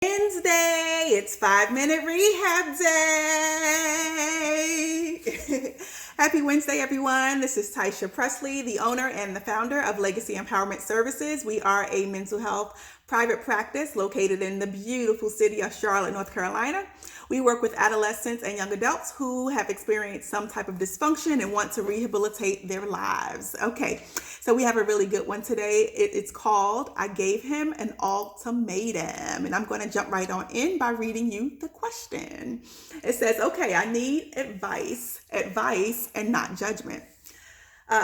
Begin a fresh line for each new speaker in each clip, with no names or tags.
Wednesday, it's 5-minute rehab day. Happy Wednesday, everyone. This is Taisha Presley, the owner and the founder of Legacy Empowerment Services. We are a mental health private practice located in the beautiful city of Charlotte, North Carolina. We work with adolescents and young adults who have experienced some type of dysfunction and want to rehabilitate their lives. Okay, so we have a really good one today. It's called I Gave Him an Ultimatum. And I'm going to jump right on in by reading you the question. It says, okay, I need advice and not judgment.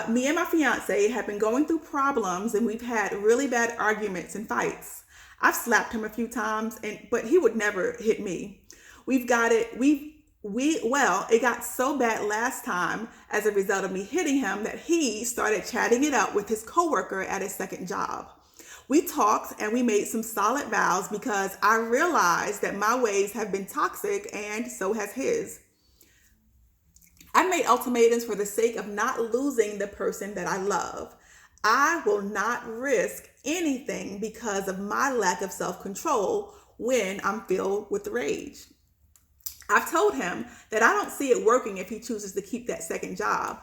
Me and my fiance have been going through problems and we've had really bad arguments and fights. I've slapped him a few times, but he would never hit me. It got so bad last time as a result of me hitting him that he started chatting it up with his coworker at his second job. We talked and we made some solid vows because I realized that my ways have been toxic and so has his. I made ultimatums for the sake of not losing the person that I love. I will not risk anything because of my lack of self-control when I'm filled with rage. I've told him that I don't see it working if he chooses to keep that second job.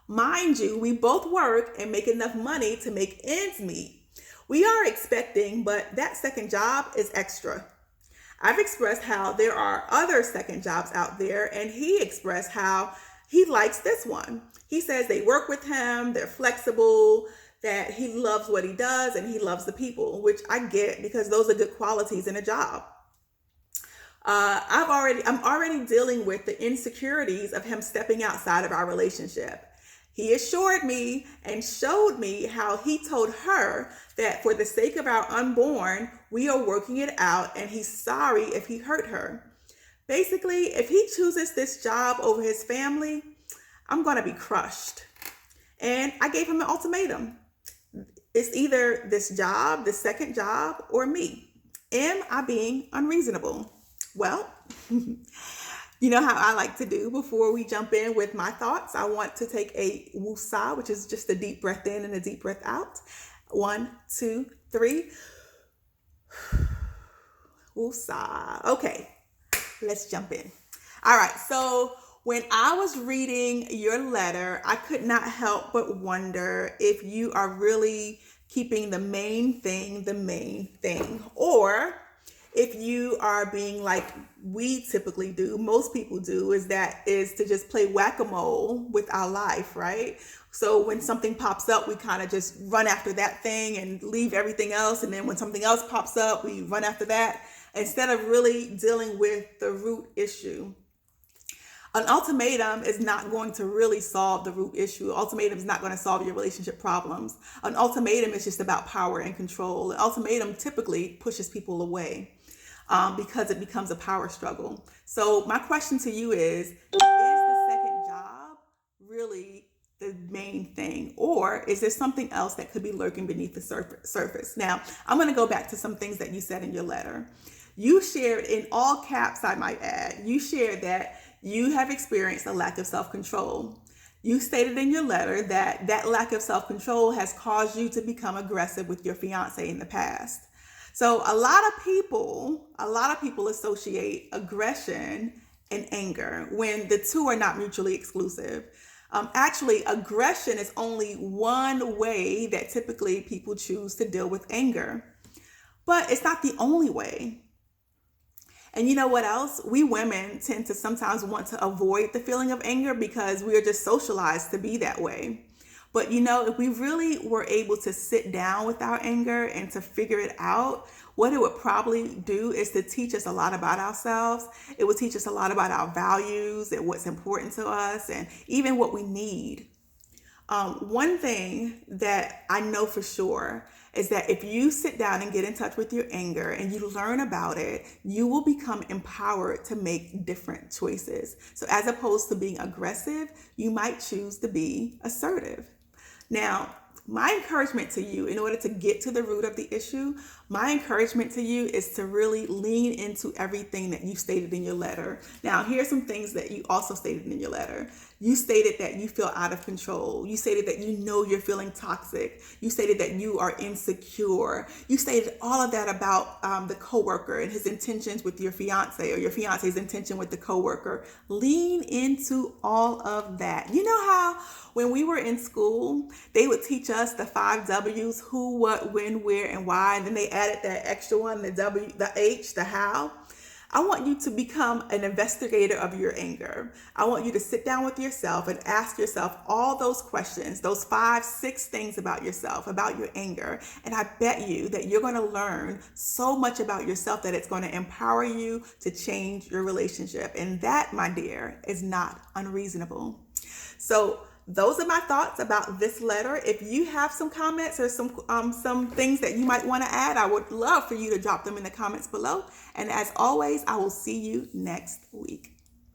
Mind you, we both work and make enough money to make ends meet. We are expecting, but that second job is extra. I've expressed how there are other second jobs out there, and he expressed how he likes this one. He says they work with him, they're flexible, that he loves what he does, and he loves the people, which I get because those are good qualities in a job. I'm already dealing with the insecurities of him stepping outside of our relationship. He assured me and showed me how he told her that for the sake of our unborn, we are working it out and he's sorry if he hurt her. Basically, if he chooses this job over his family, I'm going to be crushed. And I gave him an ultimatum. It's either this job, the second job, or me. Am I being unreasonable? Well, you know how I like to do before we jump in with my thoughts. I want to take a woosah, which is just a deep breath in and a deep breath out. 1, 2, 3. Woosah. Okay, let's jump in. All right, so when I was reading your letter, I could not help but wonder if you are really keeping the main thing, or if you are being like we typically do, most people do, is to just play whack-a-mole with our life, right? So when something pops up, we kind of just run after that thing and leave everything else. And then when something else pops up, we run after that instead of really dealing with the root issue. An ultimatum is not going to really solve the root issue. An ultimatum is not going to solve your relationship problems. An ultimatum is just about power and control. An ultimatum typically pushes people away because it becomes a power struggle. So my question to you is the second job really the main thing? Or is there something else that could be lurking beneath the surface? Now, I'm going to go back to some things that you said in your letter. You shared, in all caps, I might add, you shared that you have experienced a lack of self-control. You stated in your letter that that lack of self-control has caused you to become aggressive with your fiance in the past. So a lot of people associate aggression and anger when the two are not mutually exclusive. Actually, aggression is only one way that typically people choose to deal with anger, but it's not the only way. And you know what else? We women tend to sometimes want to avoid the feeling of anger because we are just socialized to be that way. But you know, if we really were able to sit down with our anger and to figure it out, what it would probably do is to teach us a lot about ourselves. It would teach us a lot about our values and what's important to us and even what we need. One thing that I know for sure is that if you sit down and get in touch with your anger and you learn about it, you will become empowered to make different choices. So as opposed to being aggressive, you might choose to be assertive. Now, my encouragement to you, in order to get to the root of the issue, my encouragement to you is to really lean into everything that you stated in your letter. Now, here's some things that you also stated in your letter. You stated that you feel out of control. You stated that you know you're feeling toxic. You stated that you are insecure. You stated all of that about the coworker and his intentions with your fiance, or your fiance's intention with the coworker. Lean into all of that. You know how when we were in school, they would teach us the 5 W's: who, what, when, where, and why, and then they added that extra one, the W, the H, the how. I want you to become an investigator of your anger. I want you to sit down with yourself and ask yourself all those questions, those 5, 6 things about yourself, about your anger. And I bet you that you're going to learn so much about yourself that it's going to empower you to change your relationship. And that, my dear, is not unreasonable. So those are my thoughts about this letter. If you have some comments or some things that you might want to add, I would love for you to drop them in the comments below. And as always, I will see you next week.